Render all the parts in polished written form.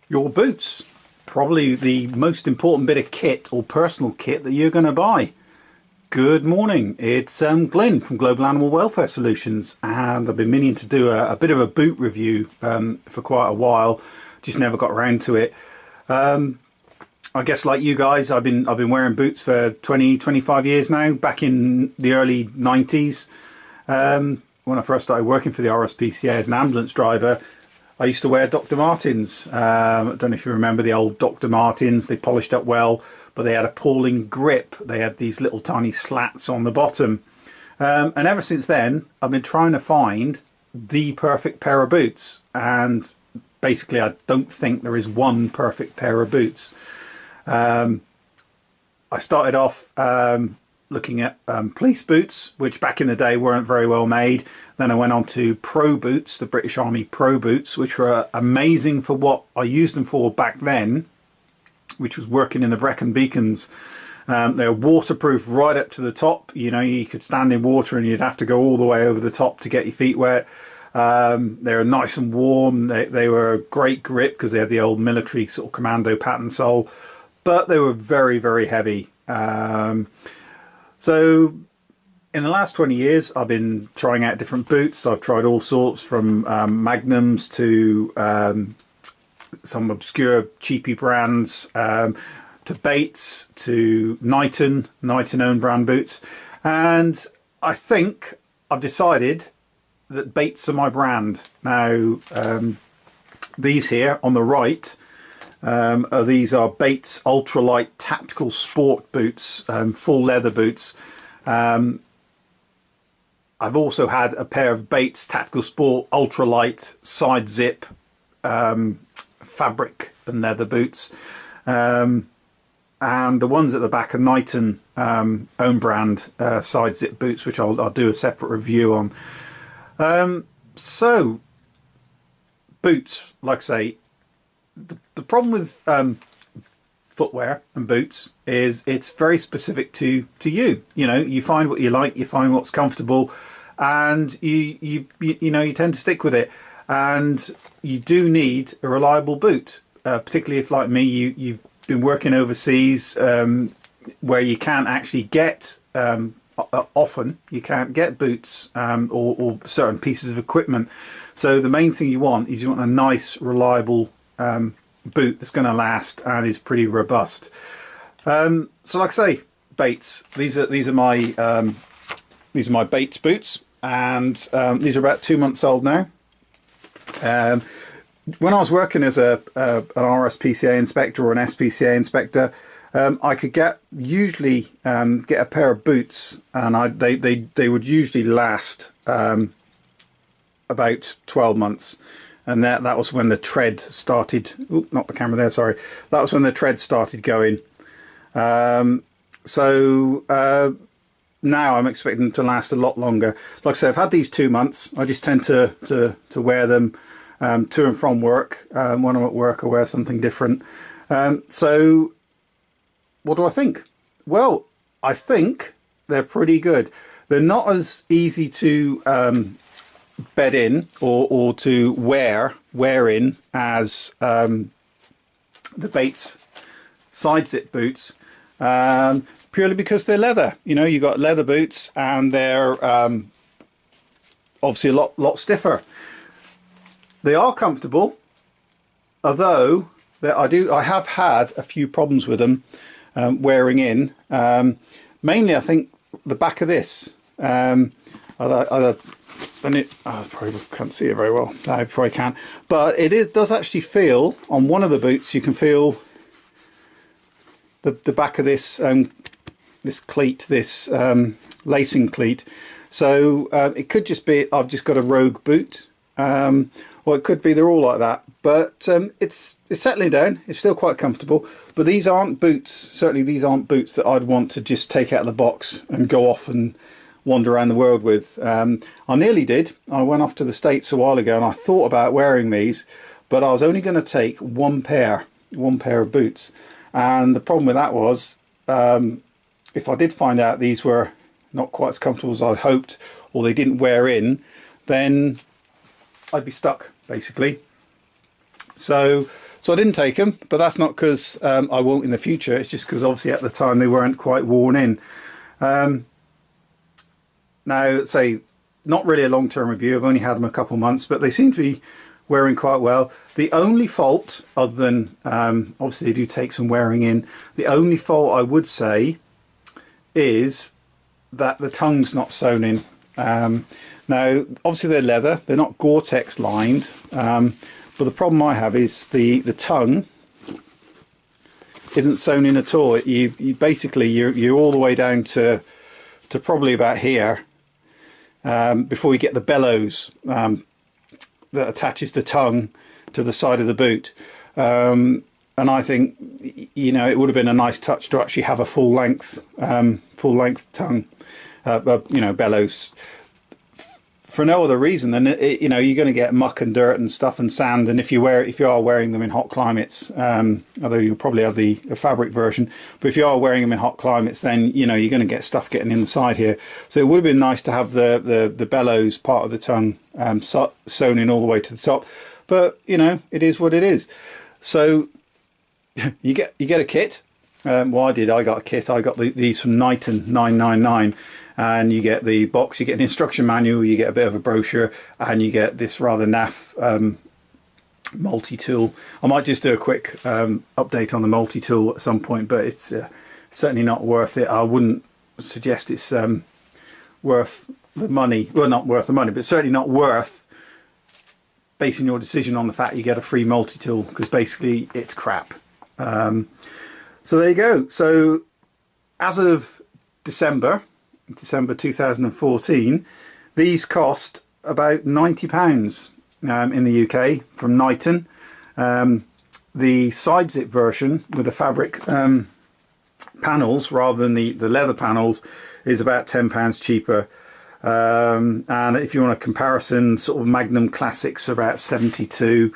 Your boots, probably the most important bit of kit or personal kit that you're going to buy. Good morning, it's Glenn from Global Animal Welfare Solutions, and I've been meaning to do a bit of a boot review for quite a while, just never got around to it. I guess like you guys, I've been wearing boots for 25 years now. Back in the early 90s, when I first started working for the RSPCA as an ambulance driver, I used to wear Dr. Martens. I don't know if you remember the old Dr. Martens. They polished up well, but they had appalling grip. They had these little tiny slats on the bottom. And ever since then, I've been trying to find the perfect pair of boots. And basically, I don't think there is one perfect pair of boots. I started off looking at police boots, which back in the day weren't very well made. Then I went on to Pro boots, the British Army Pro boots, which were amazing for what I used them for back then, which was working in the Brecon Beacons. They're waterproof right up to the top. You know, you could stand in water and you'd have to go all the way over the top to get your feet wet. They were nice and warm. They were a great grip because they had the old military sort of commando pattern sole, but they were very, very heavy. So in the last 20 years, I've been trying out different boots. I've tried all sorts, from Magnums to some obscure cheapy brands, to Bates, to Knighton own brand boots. And I think I've decided that Bates are my brand. Now, these here on the right, these are Bates ultralight tactical sport boots, full leather boots. I've also had a pair of Bates Tactical Sport ultralight side zip fabric and leather boots, and the ones at the back are Knighton own brand side zip boots, which I'll do a separate review on. So boots, like I say, the problem with footwear and boots is it's very specific to you. You know, you find what you like, you find what's comfortable, and you know, you tend to stick with it. And you do need a reliable boot, particularly if, like me, you've been working overseas, where you can't actually get often you can't get boots or certain pieces of equipment. So the main thing you want is a nice, reliable boot that's going to last and is pretty robust. So like I say, Bates, these are my Bates boots, and these are about 2 months old now. When I was working as an RSPCA inspector or an SPCA inspector, I could usually get a pair of boots, and they would usually last about 12 months. And that was when the tread started. Oop, not the camera there, sorry. That was when the tread started going. Now I'm expecting them to last a lot longer. Like I say, I've had these 2 months. I just tend to wear them to and from work. When I'm at work, I wear something different. So what do I think? Well, I think they're pretty good. They're not as easy to bed in or to wear in as the Bates side zip boots, purely because they're leather. You know, you got leather boots, and they're obviously a lot stiffer. They are comfortable, although I have had a few problems with them wearing in. Mainly, I think the back of this. I probably can't see it very well. I probably can't, but does actually feel on one of the boots. You can feel the back of this this cleat, this lacing cleat. So it could just be I've just got a rogue boot, or it could be they're all like that. But it's settling down. It's still quite comfortable. But these aren't boots. Certainly, these aren't boots that I'd want to just take out of the box and go off and wander around the world with. I nearly did. I went off to the States a while ago and I thought about wearing these, but I was only going to take one pair of boots. And the problem with that was, if I did find out these were not quite as comfortable as I hoped, or they didn't wear in, then I'd be stuck basically. So So I didn't take them, but that's not because I won't in the future. It's just because obviously at the time they weren't quite worn in. Now, say, not really a long-term review. I've only had them a couple months, but they seem to be wearing quite well. The only fault, other than obviously they do take some wearing in, the only fault I would say is that the tongue's not sewn in. Now, obviously they're leather. They're not Gore-Tex lined. But the problem I have is the tongue isn't sewn in at all. You basically you're all the way down to probably about here before you get the bellows that attaches the tongue to the side of the boot. And I think, you know, it would have been a nice touch to actually have a full length tongue, you know, bellows. For no other reason than you know, you're going to get muck and dirt and stuff and sand, and if you are wearing them in hot climates, although you'll probably have the fabric version, but if you are wearing them in hot climates, then you know you're going to get stuff getting inside here. So it would have been nice to have the bellows part of the tongue sewn in all the way to the top, but you know, it is what it is. So you get a kit. Well, I got a kit. I got these from Lite 999. And you get the box, you get an instruction manual, you get a bit of a brochure, and you get this rather naff multi-tool. I might just do a quick update on the multi-tool at some point, but it's certainly not worth it. I wouldn't suggest it's worth the money. Well, not worth the money, but certainly not worth basing your decision on the fact you get a free multi-tool, because basically it's crap. So there you go. So as of December 2014, these cost about £90 in the UK from Knighton. The side zip version with the fabric panels rather than the leather panels is about £10 cheaper. And if you want a comparison, sort of Magnum Classics are about 72,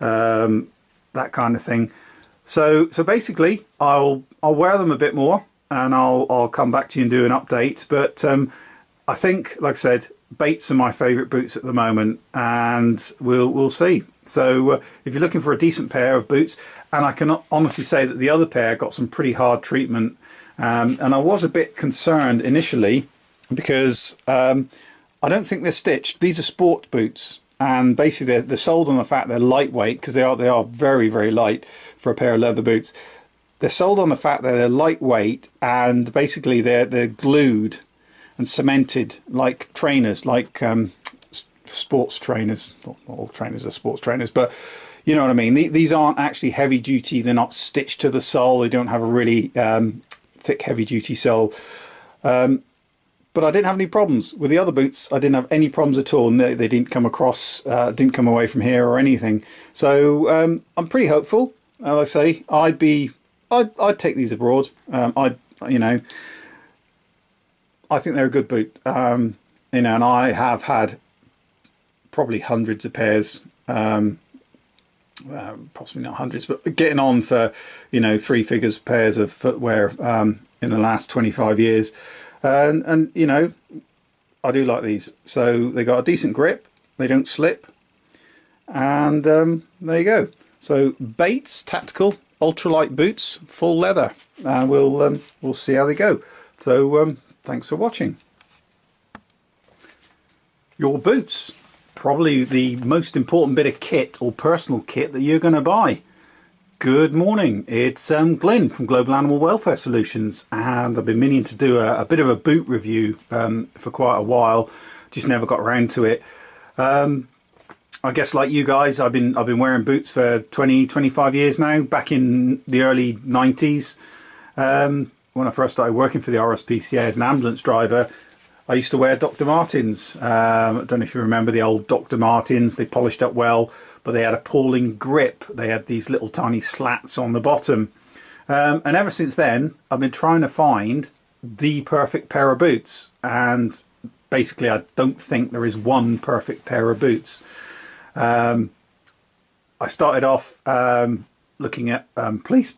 that kind of thing. So basically I'll wear them a bit more, and I'll come back to you and do an update. But I think, like I said, Bates are my favourite boots at the moment, and we'll see. So if you're looking for a decent pair of boots, and I can honestly say that the other pair got some pretty hard treatment, and I was a bit concerned initially because I don't think they're stitched. These are sport boots, and basically they're sold on the fact they're lightweight, because they are very, very light for a pair of leather boots. They're sold on the fact that they're lightweight, and basically they're glued and cemented like trainers, like sports trainers. Not all trainers are sports trainers, but you know what I mean. These aren't actually heavy duty. They're not stitched to the sole. They don't have a really thick heavy duty sole. But I didn't have any problems with the other boots. I didn't have any problems at all, and they didn't come across, didn't come away from here or anything. So I'm pretty hopeful. Like I say, I'd take these abroad. You know, I think they're a good boot. You know, and I have had probably hundreds of pairs, possibly not hundreds, but getting on for, you know, 3 figures pairs of footwear in the last 25 years. And you know, I do like these. So they got a decent grip, they don't slip, and there you go. So Bates Tactical ultralight boots, full leather. We'll see how they go. So thanks for watching. Your boots, probably the most important bit of kit or personal kit that you're going to buy. Good morning, it's Glenn from Global Animal Welfare Solutions, and I've been meaning to do a bit of a boot review for quite a while, just never got around to it. I guess like you guys, I've been wearing boots for 25 years now. Back in the early 90s, when I first started working for the RSPCA as an ambulance driver, I used to wear Dr. Martens. I don't know if you remember the old Dr. Martens. They polished up well, but they had appalling grip. They had these little tiny slats on the bottom. And ever since then, I've been trying to find the perfect pair of boots. And basically, I don't think there is one perfect pair of boots. I started off looking at police